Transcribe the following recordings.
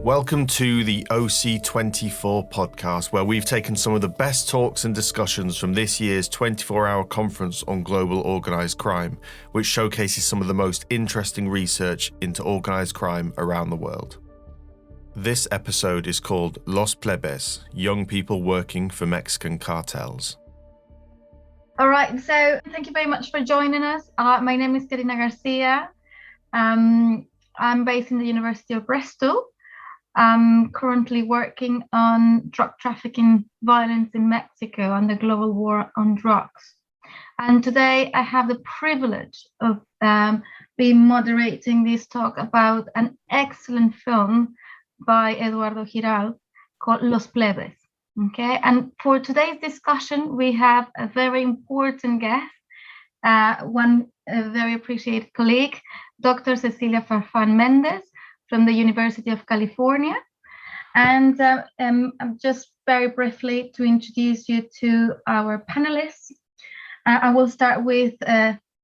Welcome to the OC24 podcast, where we've taken some of the best talks and discussions from this year's 24-hour conference on global organised crime, which showcases some of the most interesting research into organised crime around the world. This episode is called Los Plebes, Young People Working for Mexican Cartels. All right, so thank you very much for joining us. My name is Karina Garcia. I'm based in the University of Bristol. I'm currently working on drug trafficking violence in Mexico and the global war on drugs. And today I have the privilege of being moderating this talk about an excellent film by Eduardo Giralt called Los Plebes. Okay, and for today's discussion, we have a very important guest, one very appreciated colleague, Dr. Cecilia Farfán-Méndez from the University of California. And just very briefly to introduce you to our panelists, I will start with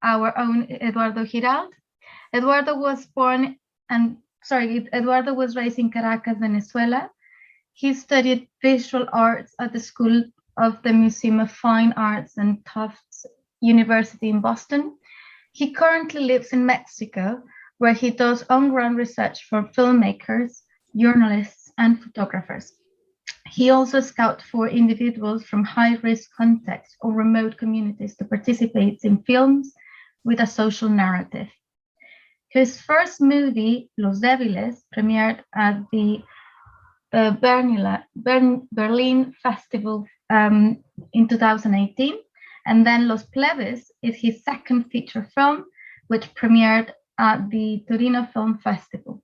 our own Eduardo Giralt. Eduardo was raised in Caracas, Venezuela. He studied visual arts at the School of the Museum of Fine Arts and Tufts University in Boston. He currently lives in Mexico, where he does on-ground research for filmmakers, journalists, and photographers. He also scouts for individuals from high-risk contexts or remote communities to participate in films with a social narrative. His first movie, Los Débiles, premiered at the Berlin Festival in 2018, and then Los Plebes is his second feature film, which premiered at the Torino Film Festival.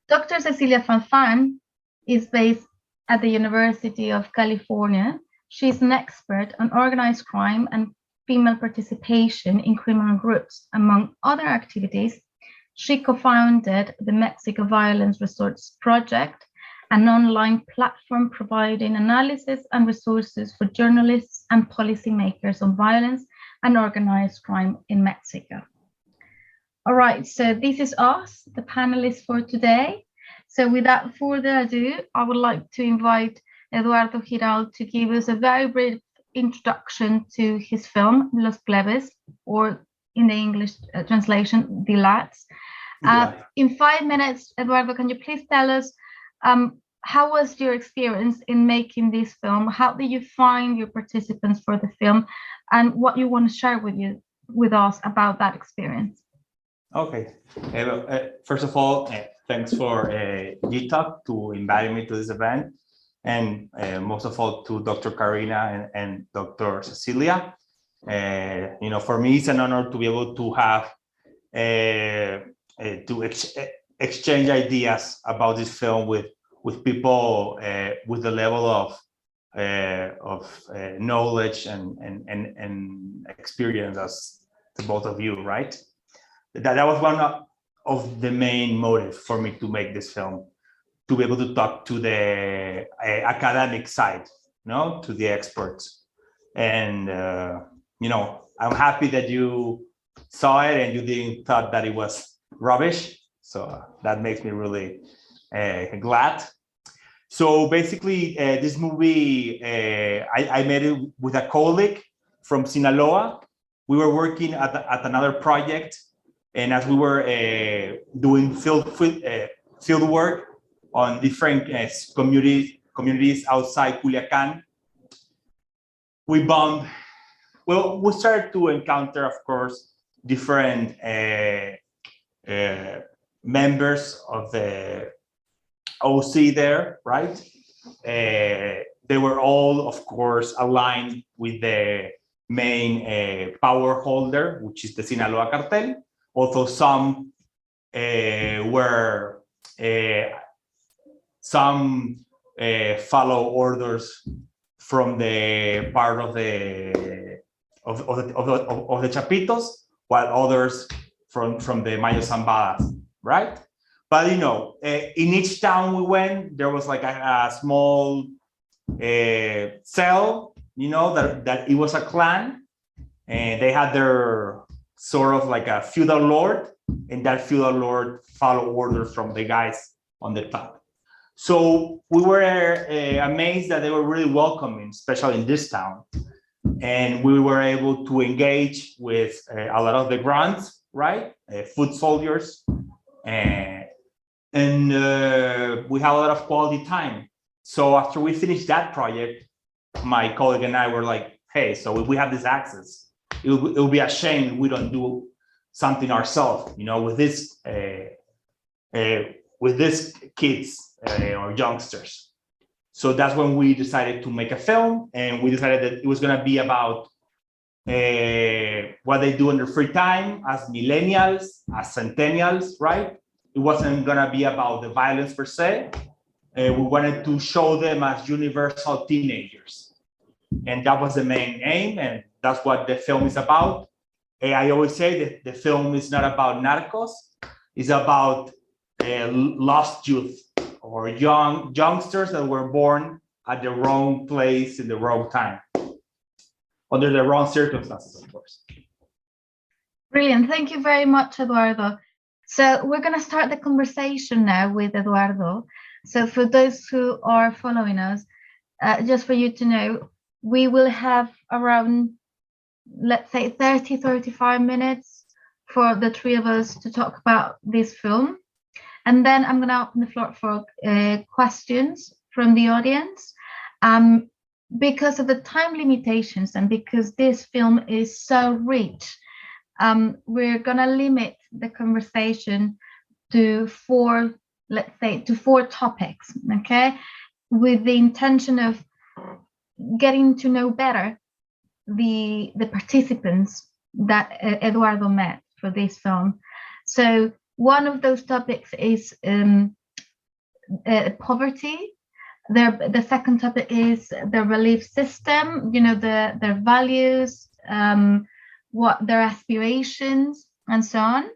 Dr. Cecilia Farfán is based at the University of California. She's an expert on organized crime and female participation in criminal groups. Among other activities, she co-founded the Mexico Violence Resource Project, an online platform providing analysis and resources for journalists and policymakers on violence and organized crime in Mexico. All right, so this is us, the panelists for today. So without further ado, I would like to invite Eduardo Giralt to give us a very brief introduction to his film, Los Plebes, or in the English translation, The Lads. In 5 minutes, Eduardo, can you please tell us how was your experience in making this film? How did you find your participants for the film, and what you want to share with us about that experience? Okay. First of all, thanks for GI-TOC to invite me to this event, and most of all to Dr. Karina and Dr. Cecilia. For me, it's an honor to be able to have exchange ideas about this film with people with the level of knowledge and experience as the both of you, right? That was one of the main motives for me to make this film, to be able to talk to the academic side, to the experts. And, I'm happy that you saw it and you didn't thought that it was rubbish. So that makes me really glad. So basically, this movie, I made it with a colleague from Sinaloa. We were working at another project, and as we were doing field work on different communities outside Culiacan, we started to encounter, of course, different members of the OC there, right? They were all, of course, aligned with the main power holder, which is the Sinaloa Cartel. Although some follow orders from the part of the Chapitos, while others from the Mayo Zambadas, right? But in each town we went, there was like a small cell, that it was a clan, and they had their sort of like a feudal lord, and that feudal lord followed orders from the guys on the top. So we were amazed that they were really welcoming, especially in this town. And we were able to engage with a lot of the grunts, right? Foot soldiers. And we had a lot of quality time. So after we finished that project, my colleague and I were like, hey, so if we have this access, it will be a shame if we don't do something ourselves, with this kids or youngsters. So that's when we decided to make a film, and we decided that it was going to be about what they do in their free time as millennials, as centennials, right? It wasn't going to be about the violence per se. We wanted to show them as universal teenagers. And that was the main aim, and that's what the film is about. I always say that the film is not about narcos, it's about lost youth or youngsters that were born at the wrong place in the wrong time, under the wrong circumstances, of course. Brilliant. Thank you very much, Eduardo. So we're going to start the conversation now with Eduardo. So for those who are following us, just for you to know, we will have around, let's say, 35 minutes for the three of us to talk about this film. And then I'm going to open the floor for questions from the audience. Because of the time limitations and because this film is so rich, we're going to limit the conversation to four topics, okay? With the intention of getting to know better the participants that Eduardo met for this film. So one of those topics is poverty. The second topic is the belief system, their values, what their aspirations, and so on.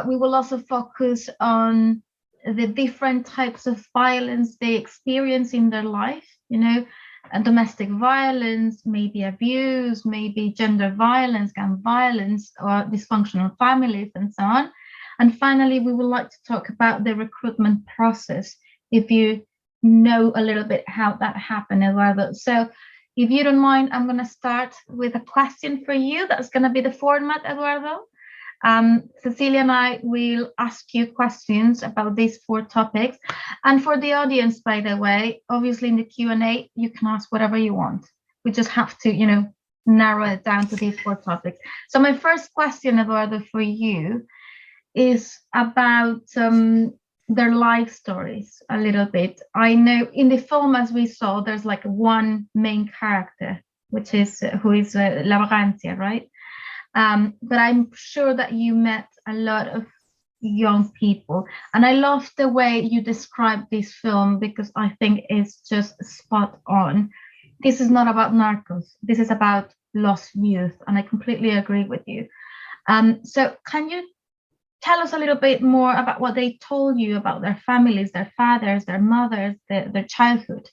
We will also focus on the different types of violence they experience in their life, domestic violence, maybe abuse, maybe gender violence, gun violence, or dysfunctional families, and so on. And finally, we would like to talk about the recruitment process, if you know a little bit how that happened, Eduardo. So if you don't mind, I'm going to start with a question for you. That's going to be the format, Eduardo. Cecilia and I will ask you questions about these four topics. And for the audience, by the way, obviously in the Q&A, you can ask whatever you want. We just have to, narrow it down to these four topics. So my first question, Eduardo, for you is about their life stories a little bit. I know in the film, as we saw, there's like one main character, which is who is La Vagancia, right? But I'm sure that you met a lot of young people. And I love the way you describe this film because I think it's just spot on. This is not about narcos. This is about lost youth. And I completely agree with you. So can you tell us a little bit more about what they told you about their families, their fathers, their mothers, their childhood?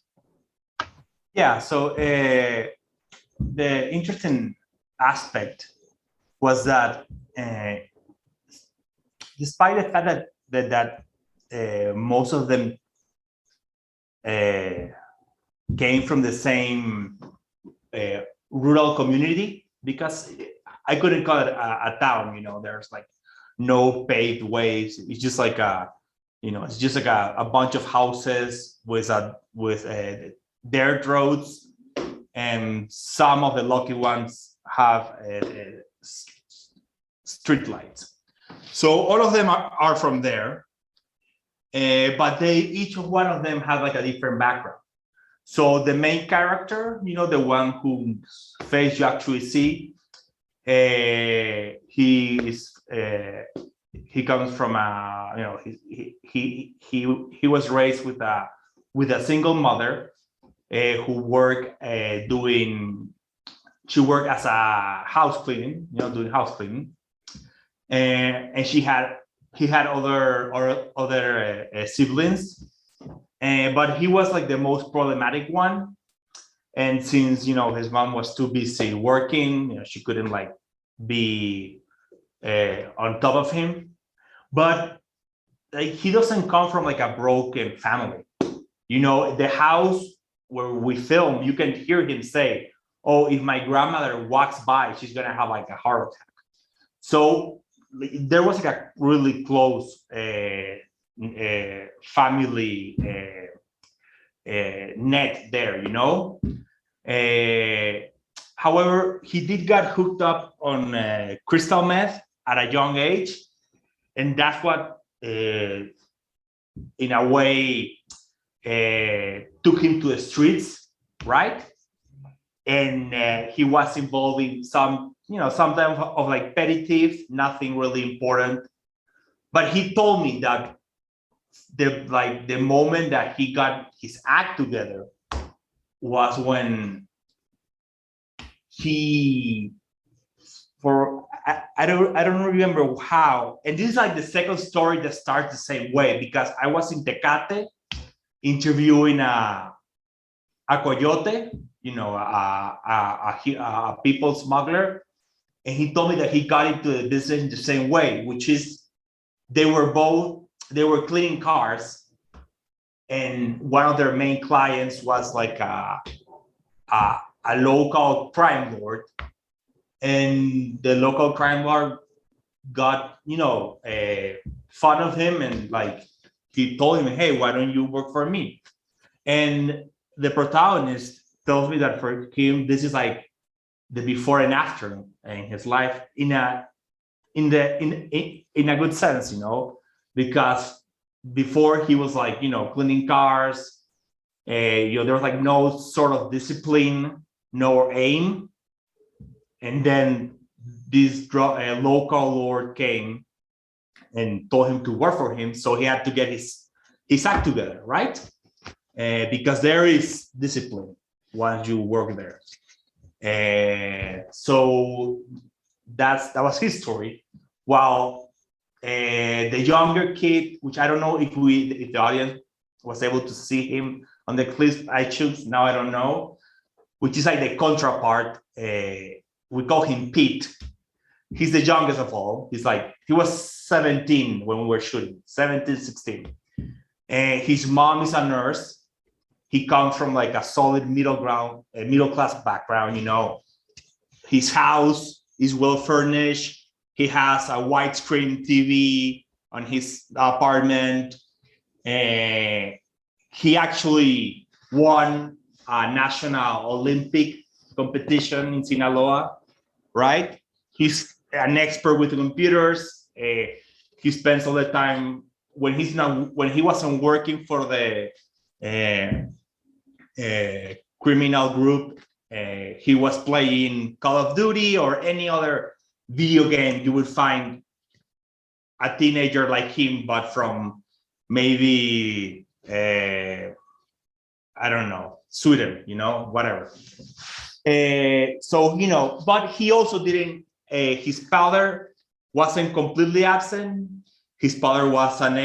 Yeah, so the interesting aspect was that despite the fact that most of them came from the same rural community, because I couldn't call it a town, there's like no paved ways. It's just like a bunch of houses with dirt roads, and some of the lucky ones have street lights. So all of them are from there, but each one of them has like a different background. So the main character, the one whose face you actually see, he comes from he was raised with a single mother who worked she worked as a house cleaning, doing house cleaning, and he had other siblings, but he was like the most problematic one. And since his mom was too busy working, she couldn't like be on top of him. But like he doesn't come from like a broken family. You know, the house where we film, you can hear him say, "Oh, if my grandmother walks by, she's gonna have like a heart attack." So there was like a really close family net there, you know. However, he did get hooked up on crystal meth at a young age, and that's what, in a way, took him to the streets, right? And he was involved in some, you know, sometimes of like petty thieves, nothing really important. But he told me that the moment that he got his act together was when he, I don't remember how, and this is like the second story that starts the same way, because I was in Tecate interviewing a coyote, you know, a people smuggler, and he told me that he got into the business in the same way, which is they were cleaning cars, and one of their main clients was like a local crime lord, and the local crime lord got, you know, fun of him, and like he told him, "Hey, why don't you work for me?" And the protagonist tells me that for him, this is like the before and after in his life, in a good sense, you know, because before he was like, you know, cleaning cars, you know, there was like no sort of discipline, no aim, and then this local lord came and told him to work for him, so he had to get his act together, right? Because there is discipline once you work there. So that was his story. While the younger kid, which I don't know if the audience was able to see him on the clip I choose, now I don't know, which is like the counterpart. We call him Pete. He's the youngest of all. He was 17 when we were shooting, 17, 16. His mom is a nurse. He comes from like a solid middle class background, you know. His house is well furnished. He has a widescreen TV on his apartment. He actually won a national Olympic competition in Sinaloa, right? He's an expert with computers. He spends all the time when he wasn't working for the criminal group. He was playing Call of Duty or any other video game. You would find a teenager like him, but from maybe I don't know, Sweden, you know, whatever. So, you know, but he also didn't. His father wasn't completely absent. His father was an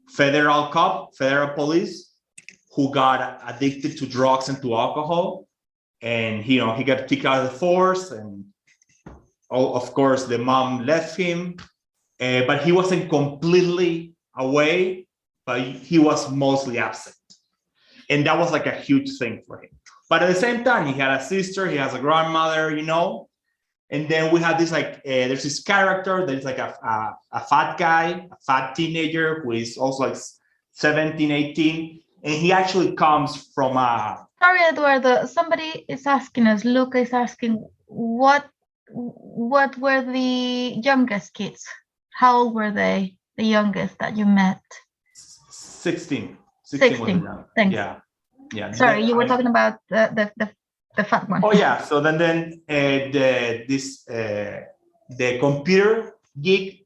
federal police, who got addicted to drugs and to alcohol, and you know, he got kicked out of the force, and of course the mom left him, but he wasn't completely away, but he was mostly absent, and that was like a huge thing for him. But at the same time, he had a sister, he has a grandmother, you know, and then we have this like there's this character that is like a fat guy, a fat teenager who is also like 17, 18. And he actually comes from a... Sorry, Eduardo, somebody is asking us, Luca is asking, what were the youngest kids? How old were they, the youngest that you met? 16. 16, thanks. Yeah. Sorry, you were talking about the fat one. Oh yeah, so then the computer geek,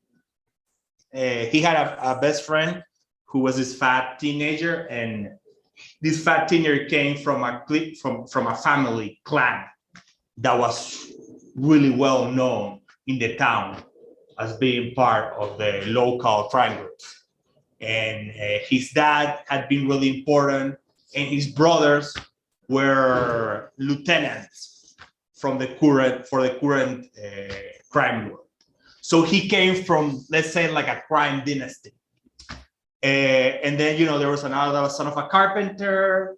he had a best friend who was this fat teenager, and this fat teenager came from a family clan that was really well known in the town as being part of the local crime groups. And his dad had been really important, and his brothers were lieutenants for the current crime lord. So he came from, let's say, like a crime dynasty. And then, there was another that was son of a carpenter.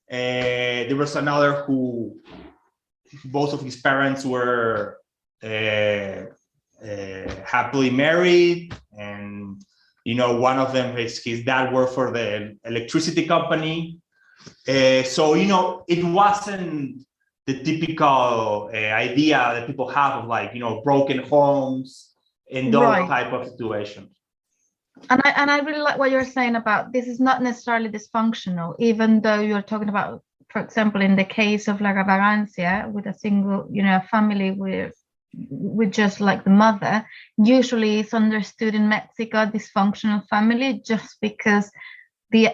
There was another who both of his parents were happily married, and one of them, his dad worked for the electricity company. So it wasn't the typical idea that people have of like broken homes and those type of situations. And I really like what you're saying about this is not necessarily dysfunctional, even though you're talking about, for example, in the case of La Vagancia, with a single, a family with just like the mother, usually it's understood in Mexico, dysfunctional family, just because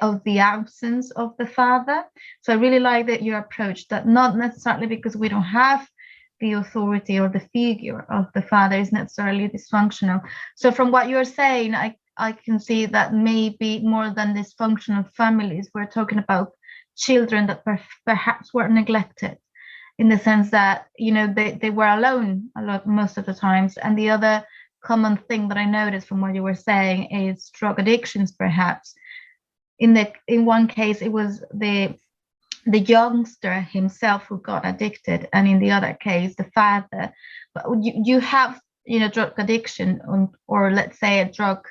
of the absence of the father. So I really like that your approach, that not necessarily because we don't have the authority or the figure of the father is necessarily dysfunctional. So from what you're saying, I can see that maybe more than dysfunctional families, we're talking about children that perhaps were neglected, in the sense that they were alone most of the times. And the other common thing that I noticed from what you were saying is drug addictions. Perhaps in one case it was the youngster himself who got addicted, and in the other case the father. But you have drug addiction or let's say a drug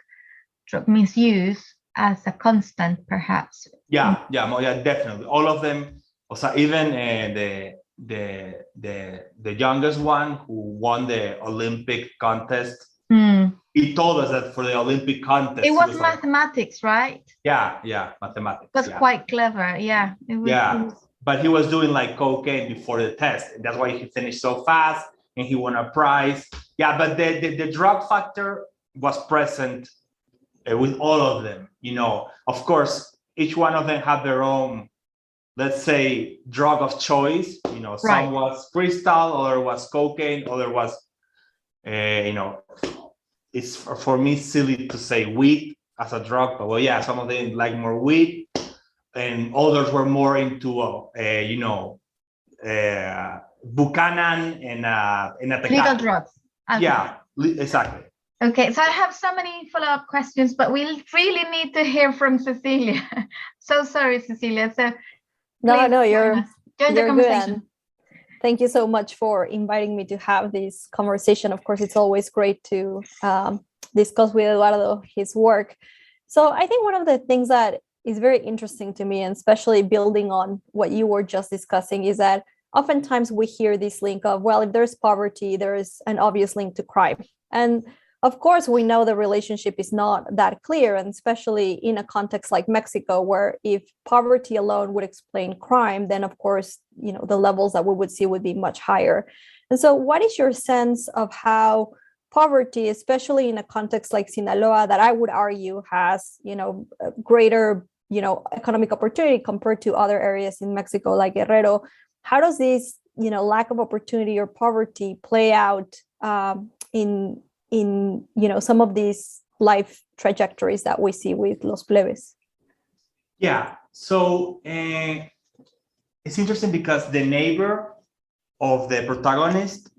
misuse as a constant, perhaps. Yeah, definitely. All of them. Also, even the youngest one who won the Olympic contest. He told us that for the Olympic contest, it was mathematics, right? Yeah, mathematics. It was quite clever. Yeah. It was. But he was doing like cocaine before the test, and that's why he finished so fast, and he won a prize. Yeah, but the drug factor was present with all of them. Of course, each one of them had their own, let's say, drug of choice. Some was crystal, other was cocaine, other was, it's for me silly to say weed as a drug, but some of them like more weed, and others were more into, Buchanan and legal drugs. Yeah, exactly. Okay, so I have so many follow-up questions, but we really need to hear from Cecilia. So sorry, Cecilia. So no, you're good. Thank you so much for inviting me to have this conversation. Of course, it's always great to discuss with Eduardo his work. So I think one of the things that is very interesting to me, and especially building on what you were just discussing, is that oftentimes we hear this link of, well, if there's poverty, there is an obvious link to crime. And of course, we know the relationship is not that clear, and especially in a context like Mexico, where if poverty alone would explain crime, then of course, the levels that we would see would be much higher. And so what is your sense of how poverty, especially in a context like Sinaloa, that I would argue has, greater, economic opportunity compared to other areas in Mexico, like Guerrero, how does this, lack of opportunity or poverty play out in some of these life trajectories that we see with Los Plebes? Yeah, so it's interesting because the neighbor of the protagonist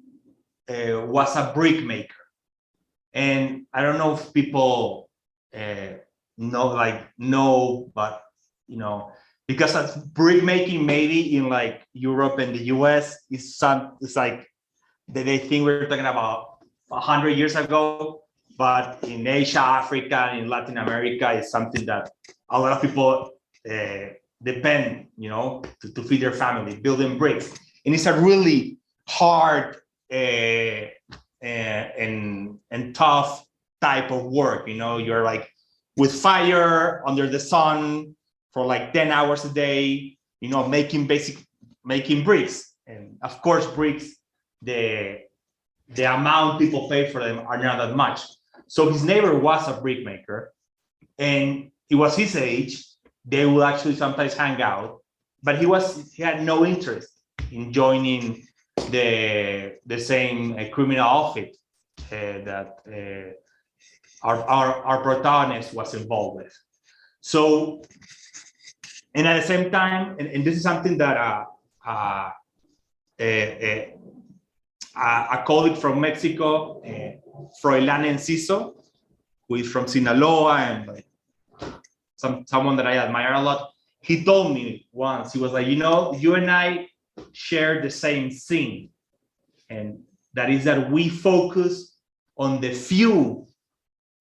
was a brick maker. And I don't know if people know, but, because of brick making, maybe in like Europe and the US, it's like they think we're talking about 100 years ago, but in Asia, Africa, and in Latin America, it's something that a lot of people depend, to feed their family, building bricks. And it's a really hard and tough type of work. You're like with fire under the sun for like 10 hours a day, making bricks. And of course, bricks, the amount people pay for them are not that much. So his neighbor was a brick maker, and he was his age. They would actually sometimes hang out, but he had no interest in joining the same criminal outfit that our protagonist was involved with. So, and at the same time, and this is something that a colleague from Mexico, Froilán Enciso, who is from Sinaloa and like someone that I admire a lot. He told me once, he was like, you and I share the same thing. And that is that we focus on the few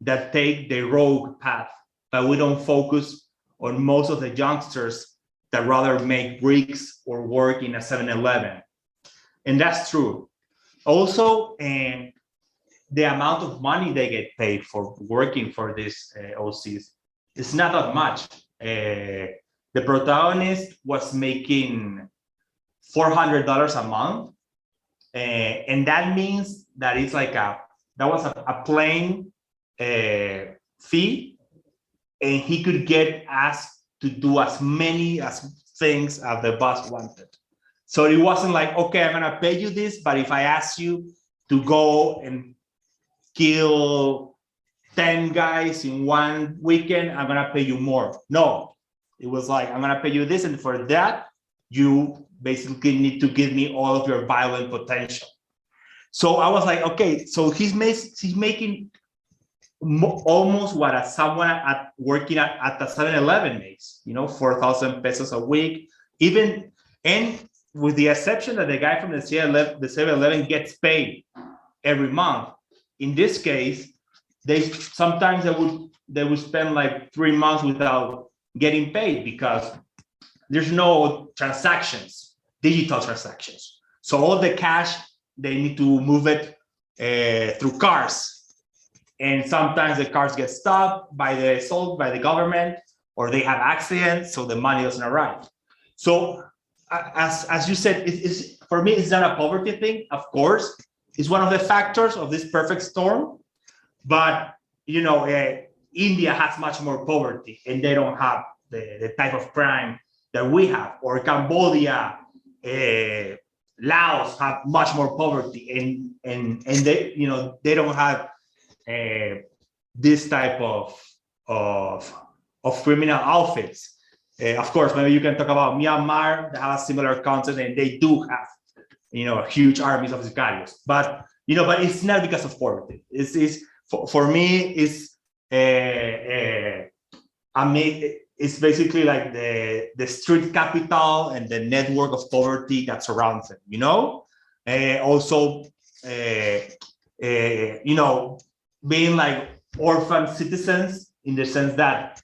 that take the rogue path, but we don't focus on most of the youngsters that rather make bricks or work in a 7-Eleven. And that's true. Also, the amount of money they get paid for working for these OCs is not that much. The protagonist was making $400 a month. And that means that it's like that was a plain fee, and he could get asked to do as many things as the boss wanted. So it wasn't like, okay, I'm gonna pay you this, but if I ask you to go and kill 10 guys in one weekend, I'm gonna pay you more. No, it was like, I'm gonna pay you this, and for that, you basically need to give me all of your violent potential. So I was like, okay, so he's making almost what someone working at the 7-Eleven makes, 4,000 pesos a week, even, and with the exception that the guy from the 7-Eleven gets paid every month. In this case, they would spend like 3 months without getting paid because there's no transactions, digital transactions. So all the cash, they need to move it through cars. And sometimes the cars get stopped sold by the government, or they have accidents, so the money doesn't arrive. So as you said, for me, it's not a poverty thing. Of course, it's one of the factors of this perfect storm. But, India has much more poverty, and they don't have the type of crime that we have, or Cambodia, Laos have much more poverty, and they, they don't have this type of criminal outfits. Of course, maybe you can talk about Myanmar, that have a similar concept, and they do have, huge armies of sicarios. But but it's not because of poverty. It's for me, it's basically like the street capital and the network of poverty that surrounds it. Also, being like orphan citizens, in the sense that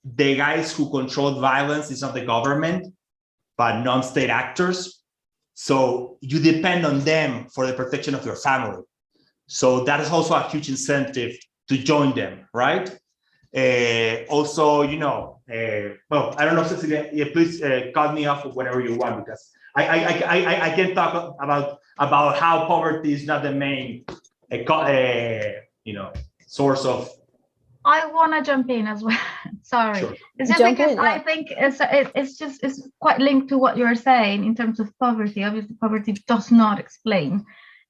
the guys who control violence is not the government, but non-state actors. So you depend on them for the protection of your family. So that is also a huge incentive to join them, right? Also, well, I don't know, Cecilia, please cut me off whenever you want, because I can talk about how poverty is not the main, source of. I want to jump in as well. Sorry. Sure. It's just because I think it's quite linked to what you're saying in terms of poverty. Obviously, poverty does not explain.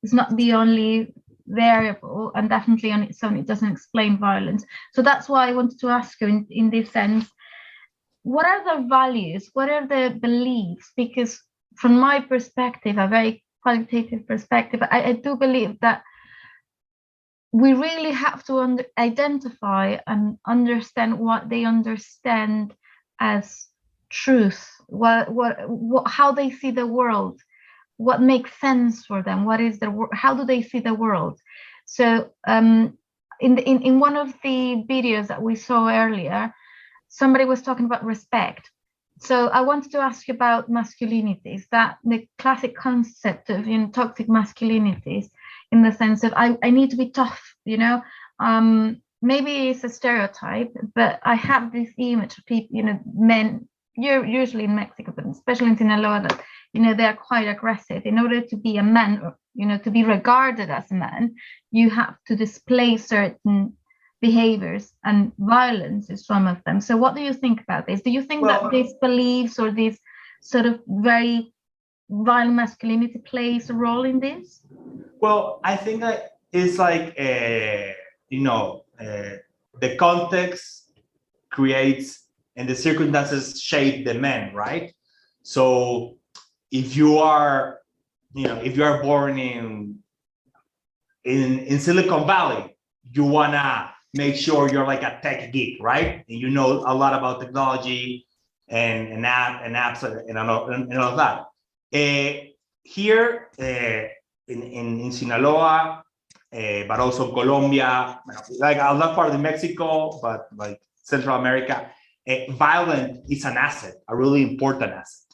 It's not the only variable, and definitely on its own, it doesn't explain violence. So that's why I wanted to ask you in this sense, what are the values? What are the beliefs? Because from my perspective, a very qualitative perspective, I do believe that we really have to identify and understand what they understand as truth, how they see the world, what makes sense for them, how do they see the world. So in one of the videos that we saw earlier, somebody was talking about respect. So I wanted to ask you about masculinities, that the classic concept of toxic masculinities, in the sense of I need to be tough, maybe it's a stereotype, but I have this image of people, men, you're usually in Mexico, but especially in Sinaloa, that they're quite aggressive. In order to be a man, to be regarded as a man, you have to display certain behaviors, and violence is one of them. So what do you think about this? Do you think that these beliefs or this sort of very violent masculinity plays a role in this? Well, I think that it's like, the context creates and the circumstances shape the men, right? So if you are if you are born in Silicon Valley, you wanna make sure you're like a tech geek, right? And you know a lot about technology and apps and all of that. Here in Sinaloa, but also Colombia, like a lot part of Mexico, but like Central America, violence is an asset, a really important asset.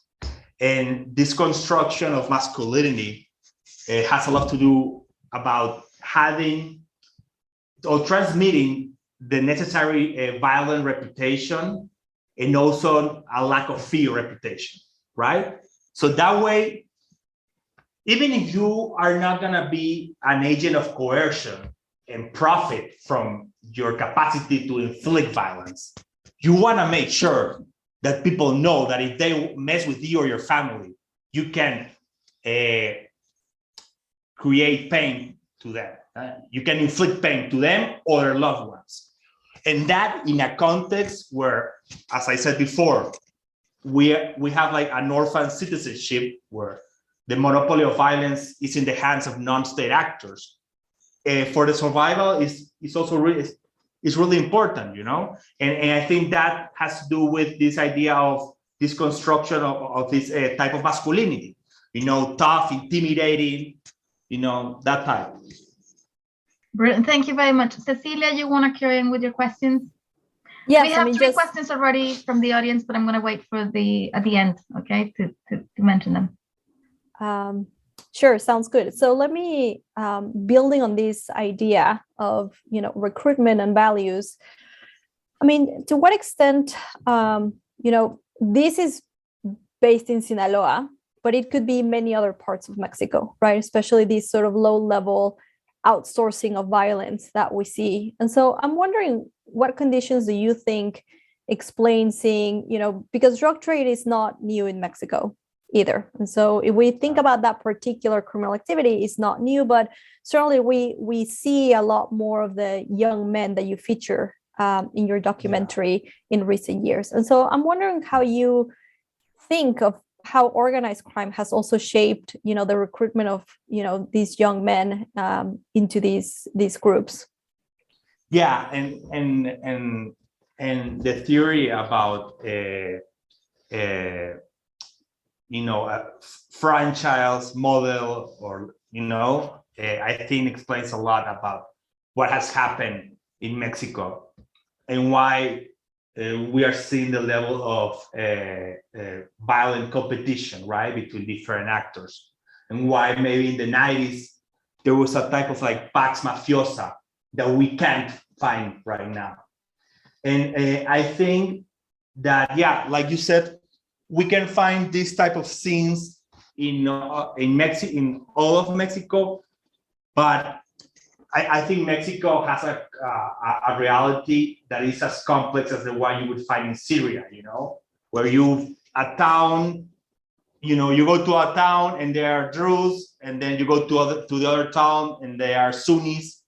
And this construction of masculinity has a lot to do about having or transmitting the necessary violent reputation and also a lack of fear reputation, right? So that way, even if you are not gonna be an agent of coercion and profit from your capacity to inflict violence, you wanna make sure that people know that if they mess with you or your family, you can create pain to them. You can inflict pain to them or their loved ones. And that in a context where, as I said before, we have like an orphan citizenship where the monopoly of violence is in the hands of non-state actors. For the survival is also really important, and I think that has to do with this idea of this construction of this type of masculinity, tough, intimidating, that type. Brilliant. Thank you very much. Cecilia, you want to carry on with your questions? Yes, we have three questions already from the audience, but I'm going to wait for at the end, okay, to mention them. Sure, sounds good. So let me, building on this idea of, recruitment and values, I mean, to what extent, this is based in Sinaloa, but it could be many other parts of Mexico, right? Especially these sort of low-level outsourcing of violence that we see. And so I'm wondering, what conditions do you think explain seeing, because drug trade is not new in Mexico either. And so if we think about that particular criminal activity, it's not new, but certainly we see a lot more of the young men that you feature in your documentary in recent years. And so I'm wondering how you think of how organized crime has also shaped, the recruitment of, these young men into these groups. Yeah, and the theory about a franchise model, or I think explains a lot about what has happened in Mexico and why we are seeing the level of violent competition, right, between different actors, and why maybe in the 90s there was a type of like Pax Mafiosa that we can't find right now. And I think that, like you said, we can find this type of scenes in all of Mexico, but I think Mexico has a reality that is as complex as the one you would find in Syria, where you go to a town and there are Druze, and then you go to the other town and they are Sunnis.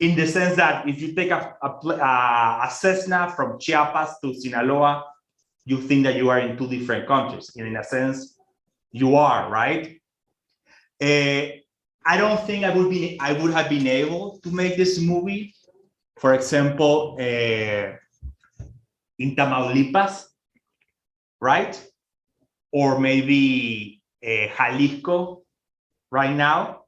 In the sense that if you take a Cessna from Chiapas to Sinaloa, you think that you are in two different countries. And in a sense, you are, right? I don't think I would have been able to make this movie, for example, in Tamaulipas, right? Or maybe Jalisco right now,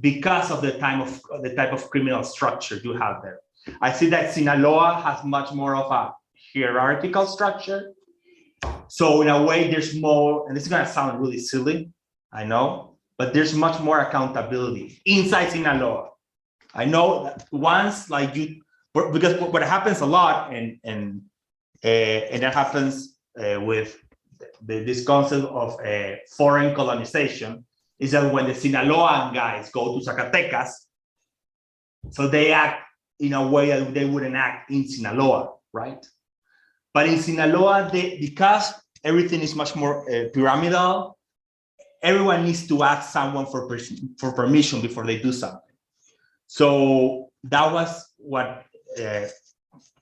because of the type of criminal structure you have there. I see that Sinaloa has much more of a hierarchical structure. So in a way, there's more, and this is gonna sound really silly, I know, but there's much more accountability inside Sinaloa. I know that once, because what happens a lot, and that happens with this concept of foreign colonization, is that when the Sinaloan guys go to Zacatecas, so they act in a way that they wouldn't act in Sinaloa, right? But in Sinaloa, because everything is much more pyramidal, everyone needs to ask someone for permission before they do something. So that was what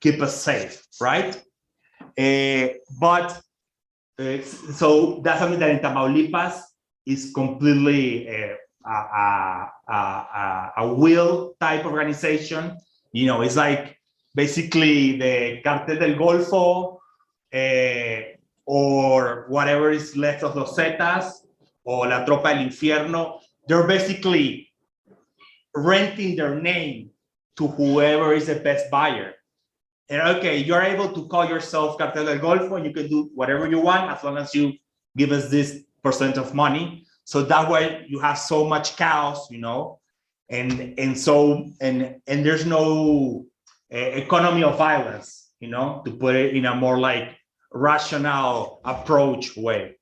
kept us safe, right? So that's something that in Tamaulipas, is completely a will type organization. You know, it's like basically the Cartel del Golfo, or whatever is left of los Zetas, or La Tropa del Infierno. They're basically renting their name to whoever is the best buyer. And okay, you're able to call yourself Cartel del Golfo, and you can do whatever you want as long as you give us this percent of money. So that way you have so much chaos, you know, and there's no economy of violence, you know, to put it in a more like rational approach way.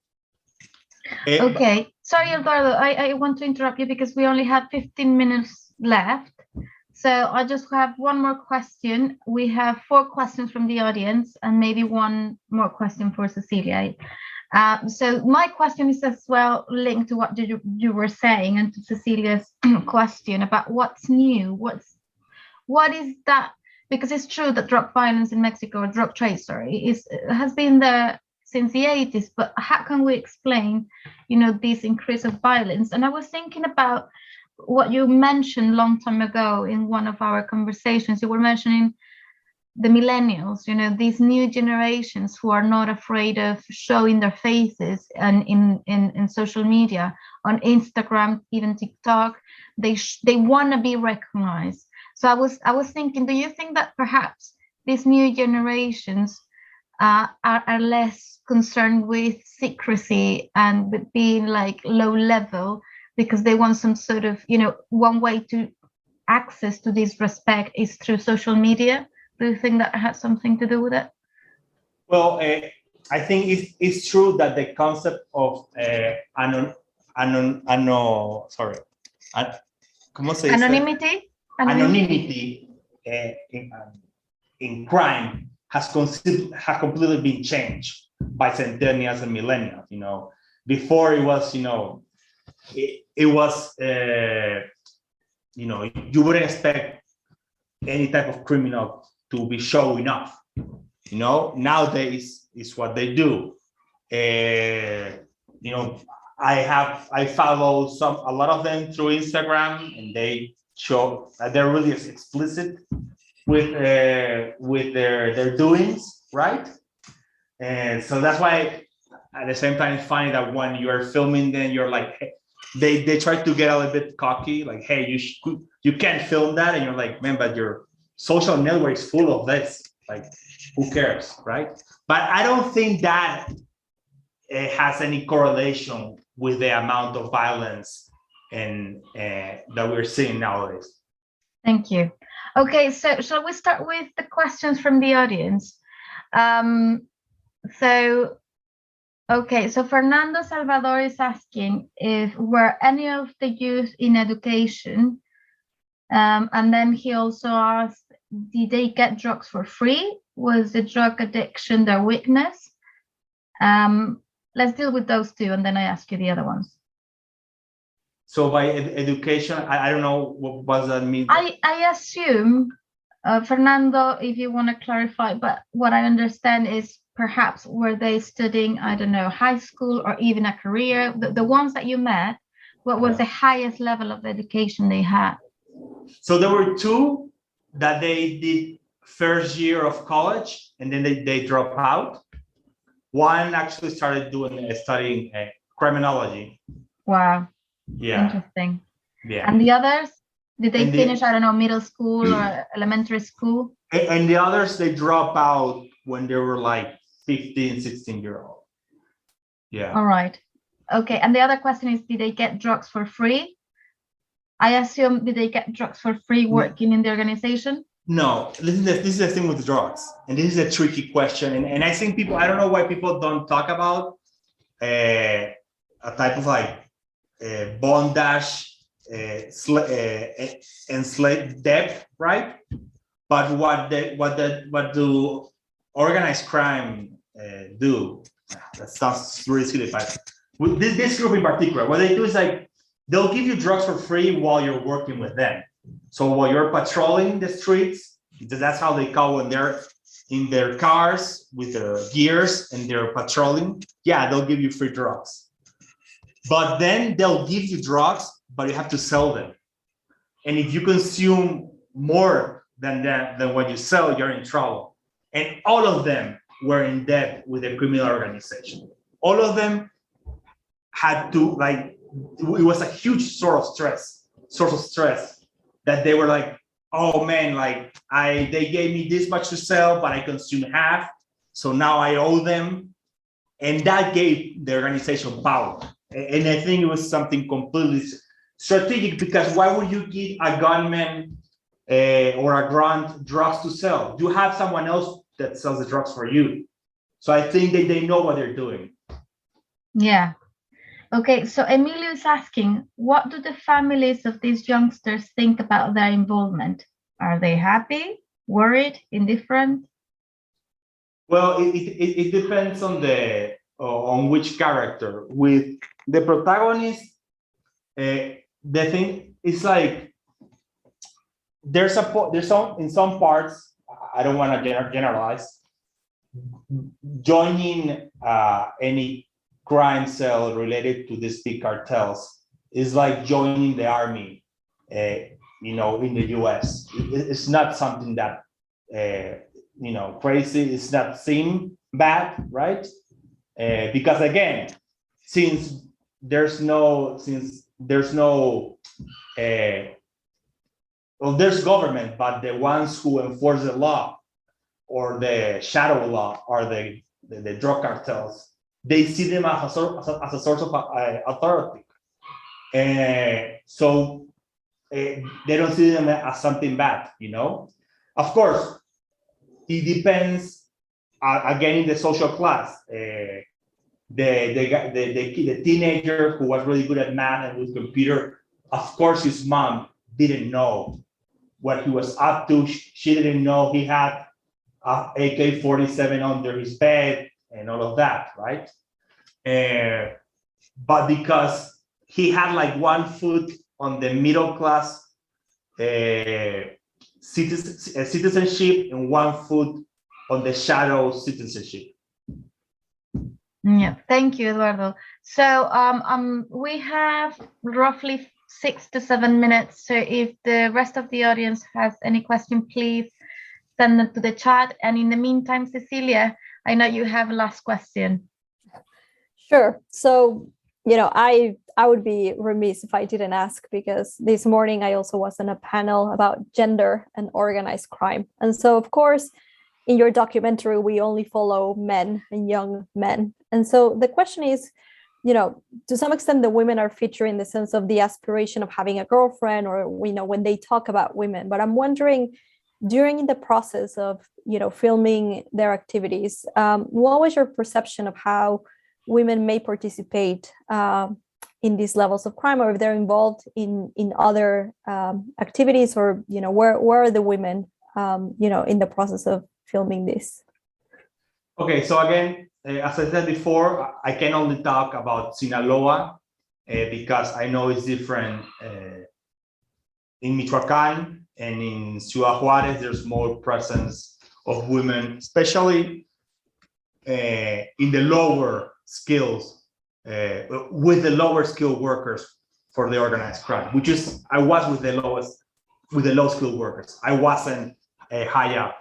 Okay, sorry, Eduardo, I want to interrupt you because we only have 15 minutes left. So I just have one more question. We have 4 questions from the audience and maybe one more question for Cecilia. So my question is as well linked to what you were saying and to Cecilia's question about what's new. What is that? Because it's true that drug violence in Mexico, or drug trade, has been there since the 80s. But how can we explain, you know, this increase of violence? And I was thinking about what you mentioned long time ago in one of our conversations. You were mentioning the millennials, you know, these new generations who are not afraid of showing their faces and in social media, on Instagram, even TikTok, they want to be recognized. So I was thinking, do you think that perhaps these new generations are less concerned with secrecy and with being like low level because they want some sort of, you know, one way to access to this respect is through social media? Do you think that has something to do with it? Well, I think it's true that the concept of anonymity in crime has completely been changed by centennials and millennials. You know, before it was, you know, it was, you know, you wouldn't expect any type of criminal to be showing off. You know, nowadays is what they do. You know, I follow a lot of them through Instagram, and they show they're really explicit with their doings, right? And so that's why at the same time it's funny that when you're filming them, you're like, hey, they try to get a little bit cocky, like, hey, you can't film that, and you're like, man, but your social network is full of this, like, who cares, right? But I don't think that has any correlation with the amount of violence and that we're seeing nowadays. Thank you. Okay, so shall we start with the questions from the audience? So Fernando Salvador is asking if were any of the youth in education, and then he also asked, did they get drugs for free? Was the drug addiction their weakness? Let's deal with those 2, and then I ask you the other ones. So by education, I don't know what does that mean. I assume, Fernando, if you want to clarify, but what I understand is perhaps were they studying, I don't know, high school or even a career? The ones that you met, what was the highest level of education they had? So there were 2 that they did first year of college and then they drop out. One actually started studying criminology. Wow. Yeah. Interesting. Yeah. And the others, did they finish, I don't know, middle school or elementary school? And the others, they drop out when they were like 15, 16-year-old. Yeah. All right. Okay. And the other question is, did they get drugs for free? I assume, did they get drugs for free working in the organization? No, this is the thing with drugs. And this is a tricky question. And I think I don't know why people don't talk about a type of like bondage, enslaved debt, right? But what do organized crime do? That sounds really silly, but with this group in particular, what they do is like they'll give you drugs for free while you're working with them. So while you're patrolling the streets, that's how they call when they're in their cars with their gears and they're patrolling. Yeah, they'll give you free drugs. But then they'll give you drugs, but you have to sell them. And if you consume more than that, than what you sell, you're in trouble. And all of them were in debt with a criminal organization. All of them had to, like, it was a huge source of stress that they were like, oh man, like they gave me this much to sell, but I consumed half. So now I owe them. And that gave the organization power. And I think it was something completely strategic, because why would you give a gunman or a grunt drugs to sell? You have someone else that sells the drugs for you. So I think that they know what they're doing. Yeah. Okay, so Emilio is asking, what do the families of these youngsters think about their involvement? Are they happy, worried, indifferent? Well, it depends on which character. With the protagonist, the thing is like there's some in some parts. I don't want to generalize. Joining any crime cell related to these big cartels is like joining the army, in the US. It's not something that, crazy. It's not seem bad, right? Because again, since there's government, but the ones who enforce the law or the shadow law are the drug cartels. They see them as a source of authority. So they don't see them as something bad, Of course, it depends, again, in the social class. The teenager who was really good at math and with computer, of course, his mom didn't know what he was up to. She didn't know he had AK-47 under his bed and all of that, right? But because he had like one foot on the middle class citizenship and one foot on the shadow citizenship. Yeah, thank you, Eduardo. So we have roughly 6 to 7 minutes. So if the rest of the audience has any question, please send them to the chat. And in the meantime, Cecilia, I know you have a last question. Sure. So, I would be remiss if I didn't ask, because this morning I also was on a panel about gender and organized crime. And so, of course, in your documentary, we only follow men and young men. And so the question is, to some extent, the women are featured in the sense of the aspiration of having a girlfriend, or, when they talk about women. But I'm wondering, during the process of, filming their activities, what was your perception of how women may participate in these levels of crime, or if they're involved in other activities, or, where are the women, in the process of filming this? Okay, so again, as I said before, I can only talk about Sinaloa because I know it's different in Michoacán, and in Ciudad Juárez, there's more presence of women, especially in the lower skills, with the lower skilled workers for the organized crime, which is, I was with the low skilled workers. I wasn't high up.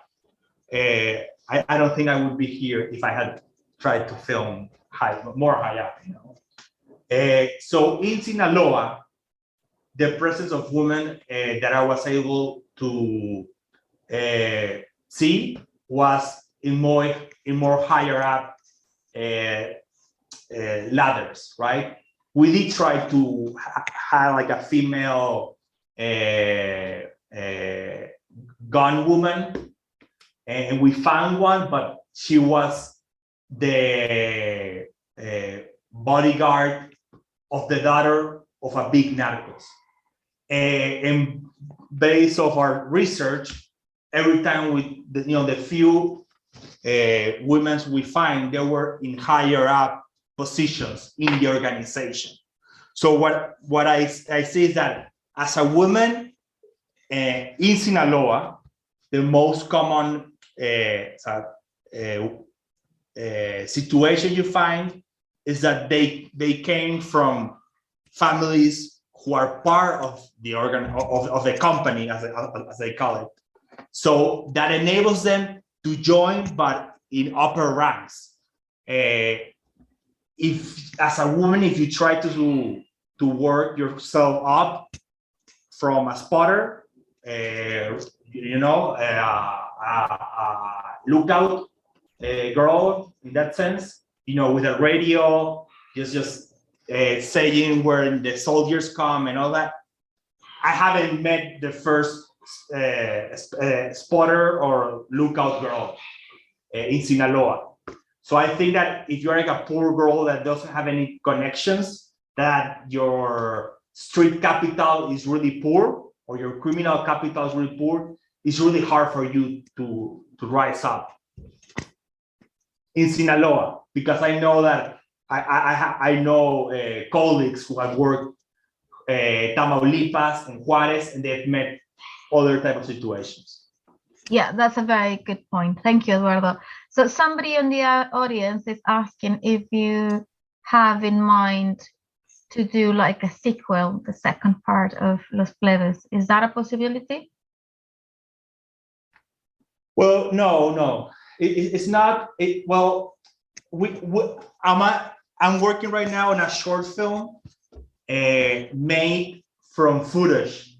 I don't think I would be here if I had tried to film more high up, So in Sinaloa, the presence of women that I was able to see was in more higher up ladders, right? We did try to have like a female gun woman, and we found one, but she was the bodyguard of the daughter of a big narcos. And based off our research, every time the few women we find, they were in higher up positions in the organization. So what I see is that as a woman in Sinaloa, the most common situation you find is that they came from families who are part of the of the company, as they call it. So that enables them to join, but in upper ranks. If as a woman, if you try to work yourself up from a spotter, lookout girl in that sense, with a radio, just saying where the soldiers come and all that. I haven't met the first spotter or lookout girl in Sinaloa. So I think that if you're like a poor girl that doesn't have any connections, that your street capital is really poor, or your criminal capital is really poor, it's really hard for you to rise up in Sinaloa, because I know that I know colleagues who have worked Tamaulipas and Juarez, and they've met other type of situations. Yeah, that's a very good point. Thank you, Eduardo. So somebody in the audience is asking if you have in mind to do like a sequel, the second part of Los Plebes. Is that a possibility? Well, no, it's not. Well, I'm working right now on a short film made from footage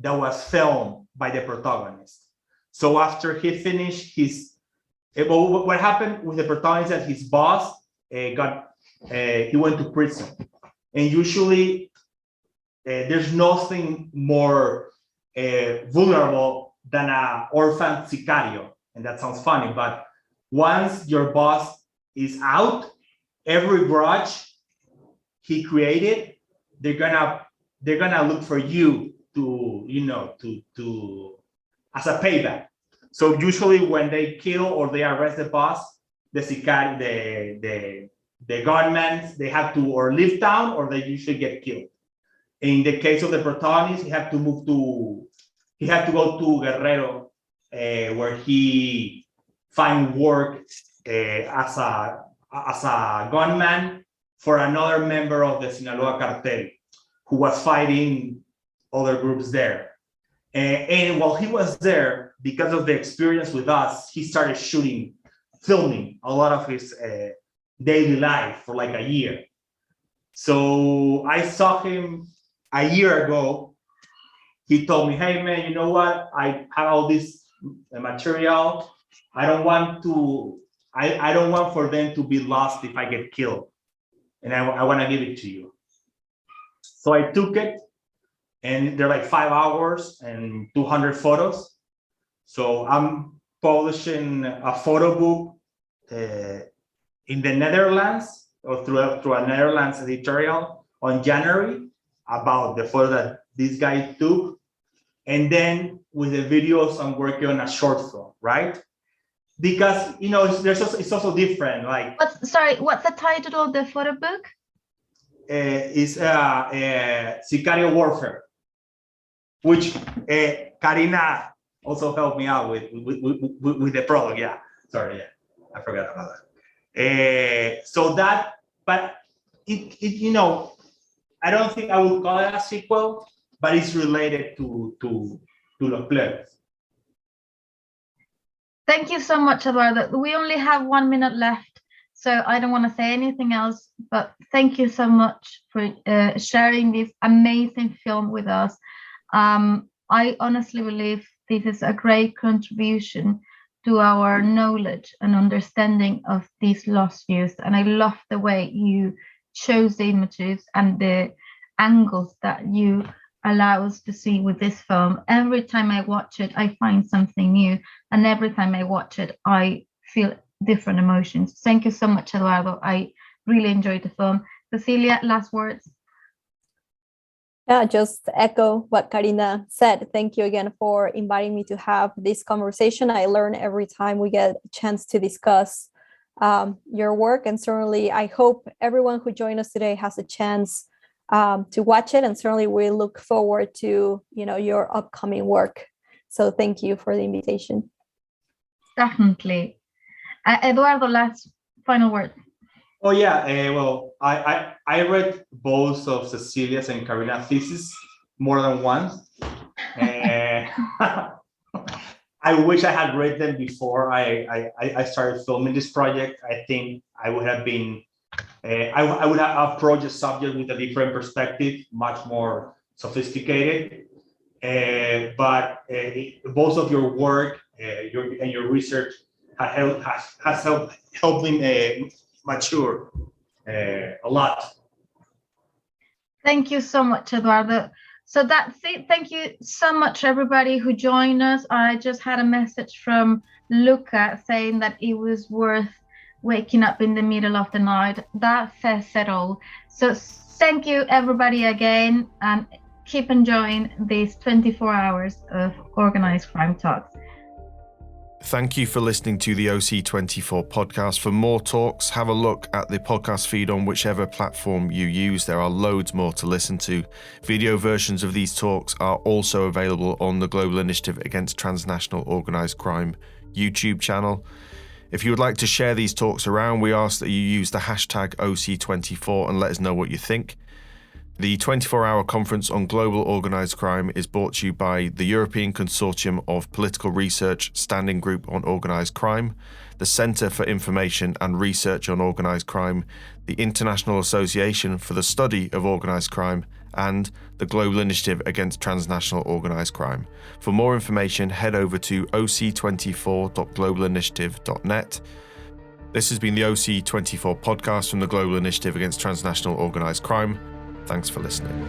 that was filmed by the protagonist. So after he finished what happened with the protagonist, that his boss he went to prison, and usually there's nothing more vulnerable than an orphan sicario, and that sounds funny, but once your boss is out, every grudge he created, they're gonna look for you to as a payback. So usually when they kill or they arrest the boss, the gunmen, they have to or leave town, or they usually get killed. In the case of the protagonist, he had to go to Guerrero, where he find work as a gunman for another member of the Sinaloa Cartel, who was fighting other groups there. And while he was there, because of the experience with us, he started filming a lot of his daily life for like a year. So I saw him a year ago. He told me, "Hey man, you know what? I have all this material. I don't want for them to be lost if I get killed, and I want to give it to you." So I took it, and they're like 5 hours and 200 photos. So I'm publishing a photo book in the Netherlands, or through a Netherlands editorial on January, about the photo that this guy took. And then with the videos, I'm working on a short film, right? Because it's also different. Like, what's the title of the photo book? Is Sicario Warfare, which Karina also helped me out with the prologue. Yeah, sorry, yeah, I forgot about that. So that, but it I don't think I would call it a sequel, but it's related to Los Plebes. Thank you so much, Eduardo. We only have 1 minute left, so I don't want to say anything else, but thank you so much for sharing this amazing film with us. I honestly believe this is a great contribution to our knowledge and understanding of these lost youth. And I love the way you chose the images and the angles that you allow us to see with this film. Every time I watch it, I find something new. And every time I watch it, I feel different emotions. Thank you so much, Eduardo. I really enjoyed the film. Cecilia, last words. Yeah, just echo what Karina said. Thank you again for inviting me to have this conversation. I learn every time we get a chance to discuss your work, and certainly I hope everyone who joined us today has a chance to watch it, and certainly we look forward to your upcoming work. So thank you for the invitation. Definitely. Eduardo, last final word. Oh yeah, well, I read both of Cecilia's and Karina's thesis more than once. I wish I had read them before I started filming this project. I think I would have been, I would have approached the subject with a different perspective, much more sophisticated. But both of your work and your research has helped me mature a lot. Thank you so much, Eduardo. So that's it. Thank you so much, everybody who joined us. I just had a message from Luca saying that it was worth waking up in the middle of the night. That says it all. So thank you, everybody, again, and keep enjoying these 24 hours of organized crime talks. Thank you for listening to the OC24 podcast. For more talks, have a look at the podcast feed on whichever platform you use. There are loads more to listen to. Video versions of these talks are also available on the Global Initiative Against Transnational Organised Crime YouTube channel. If you would like to share these talks around, we ask that you use the hashtag OC24 and let us know what you think. The 24-hour conference on global organised crime is brought to you by the European Consortium of Political Research Standing Group on Organised Crime, the Centre for Information and Research on Organised Crime, the International Association for the Study of Organised Crime, and the Global Initiative Against Transnational Organised Crime. For more information, head over to oc24.globalinitiative.net. This has been the OC24 podcast from the Global Initiative Against Transnational Organised Crime. Thanks for listening.